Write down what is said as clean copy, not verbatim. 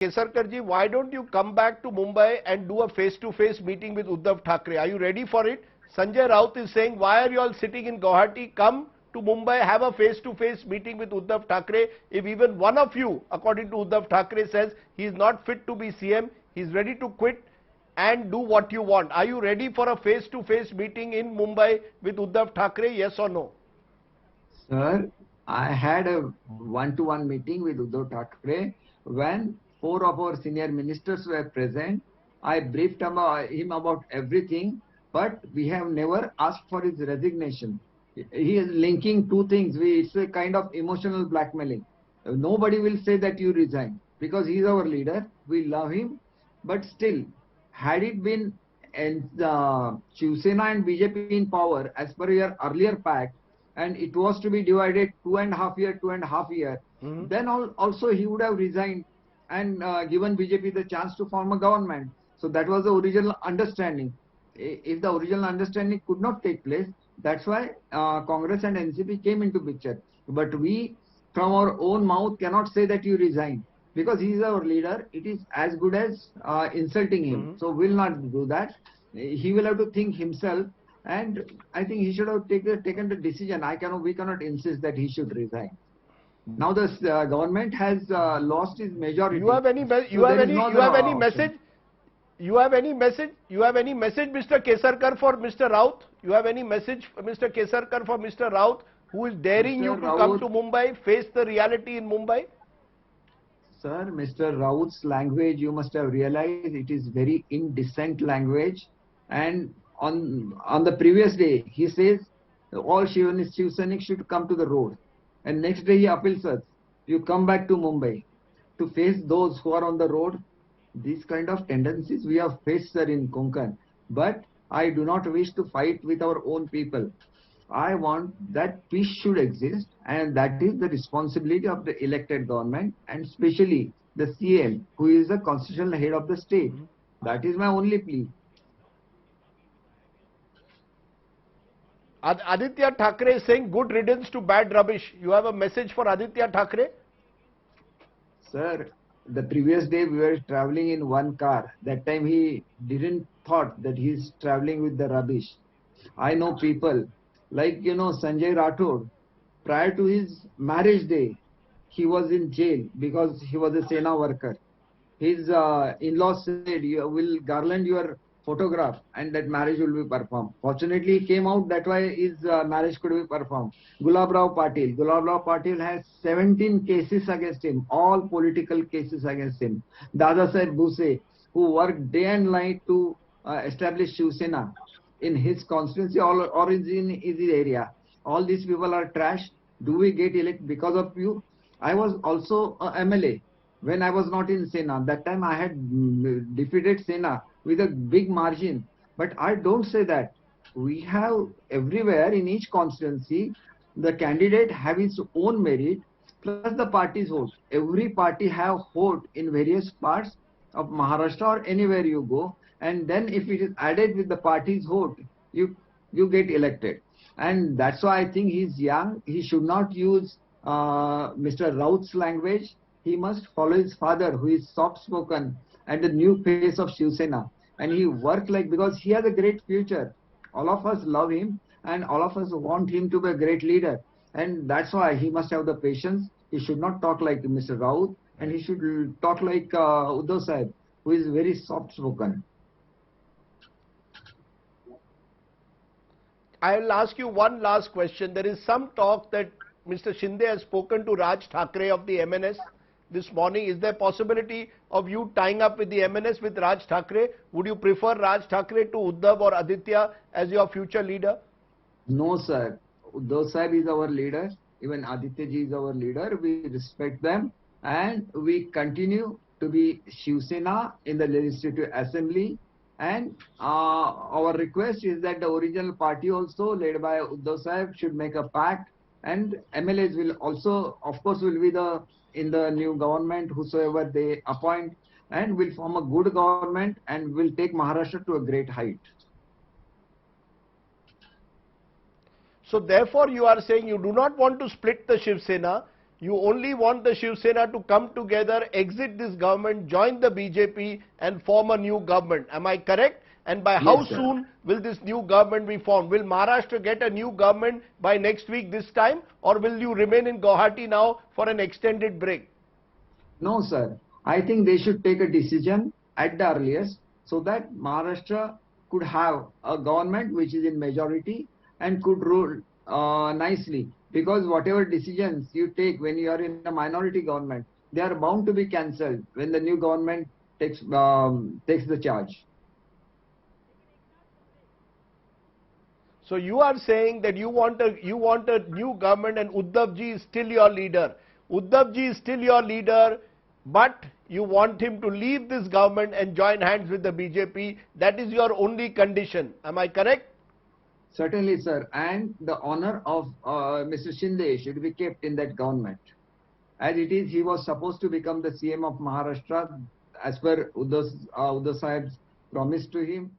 Kesarkar ji, why don't you come back to Mumbai and do a face-to-face meeting with Uddhav Thackeray? Are you ready for it? Sanjay Raut is saying, why are you all sitting in Guwahati? Come to Mumbai, have a face-to-face meeting with Uddhav Thackeray. If even one of you, according to Uddhav Thackeray, says he is not fit to be CM, he is ready to quit and do what you want. Are you ready for a face-to-face meeting in Mumbai with Uddhav Thackeray, yes or no? Sir, I had a one-to-one meeting with Uddhav Thackeray when 4 of our senior ministers were present. I briefed him about everything, but we have never asked for his resignation. He is linking two things. It's a kind of emotional blackmailing. Nobody will say that you resign because he is our leader. We love him, but still, had it been Shiv Sena and BJP in power as per your earlier pact, and it was to be divided 2.5 years, then also he would have resigned and given BJP the chance to form a government. So that was the original understanding. If the original understanding could not take place, that's why Congress and NCP came into picture. But we, from our own mouth, cannot say that you resign because he is our leader. It is as good as insulting him. So we'll not do that. He will have to think himself, and I think he should have taken the decision. We cannot insist that he should resign. Now the government has lost its majority. You have any message? You have any message, Mr. Kesarkar, for Mr. Raut? You have any message, Mr. Kesarkar, for Mr. Raut, who is daring you to come to Mumbai, face the reality in Mumbai? Sir, Mr. Raut's language, you must have realized, it is very indecent language. And on the previous day, he says all Shiv Senics should come to the road. And next day he appeals us, you come back to Mumbai to face those who are on the road. These kind of tendencies we have faced, sir, in Konkan. But I do not wish to fight with our own people. I want that peace should exist, and that is the responsibility of the elected government, and especially the CM, who is the constitutional head of the state. That is my only plea. Aditya Thackeray is saying good riddance to bad rubbish. You have a message for Aditya Thackeray? Sir, the previous day we were traveling in one car. That time he didn't thought that he is traveling with the rubbish. I know people like, Sanjay Rathod. Prior to his marriage day, he was in jail because he was a Sena worker. His in-laws said, you will garland your photograph and that marriage will be performed. Fortunately, he came out, that why his marriage could be performed. Gulab Rao Patil has 17 cases against him, all political cases against him. Dada Saheb Bhuse, who worked day and night to establish Shiv Sena in his constituency or in his area. All these people are trash. Do we get elected because of you? I was also a MLA when I was not in Sena. That time I had defeated Sena with a big margin. But I don't say that. We have everywhere in each constituency, the candidate have its own merit plus the party's vote. Every party have vote in various parts of Maharashtra or anywhere you go. And then if it is added with the party's vote, you get elected. And that's why I think he's young. He should not use Mr. Raut's language. He must follow his father, who is soft-spoken and the new face of Shiv Sena. And he worked because he has a great future. All of us love him and all of us want him to be a great leader. And that's why he must have the patience. He should not talk like Mr. Raut, and he should talk like Uddhav Sahib, who is very soft-spoken. I will ask you one last question. There is some talk that Mr. Shinde has spoken to Raj Thackeray of the MNS this morning. Is there possibility of you tying up with the MNS with Raj Thackeray? Would you prefer Raj Thackeray to Uddhav or Aditya as your future leader? No, sir. Uddhav Sahib is our leader. Even Aditya ji is our leader. We respect them and we continue to be Shiv Sena in the Legislative Assembly. And our request is that the original party also led by Uddhav Sahib should make a pact, and MLAs will also, of course, will be in the new government, whosoever they appoint, and will form a good government and will take Maharashtra to a great height. So therefore you are saying you do not want to split the Shiv Sena. You only want the Shiv Sena to come together, exit this government, join the BJP and form a new government. Am I correct? And by how Yes, sir. soon will this new government be formed? Will Maharashtra get a new government by next week this time, or will you remain in Guwahati now for an extended break? No, sir. I think they should take a decision at the earliest so that Maharashtra could have a government which is in majority and could rule nicely. Because whatever decisions you take when you are in a minority government, they are bound to be cancelled when the new government takes the charge. So you are saying that you want a new government and Uddhav ji is still your leader. Uddhav ji is still your leader, but you want him to leave this government and join hands with the BJP. That is your only condition. Am I correct? Certainly, sir. And the honor of Mr. Shinde should be kept in that government. As it is, he was supposed to become the CM of Maharashtra as per Uddhav Sahib's promise to him.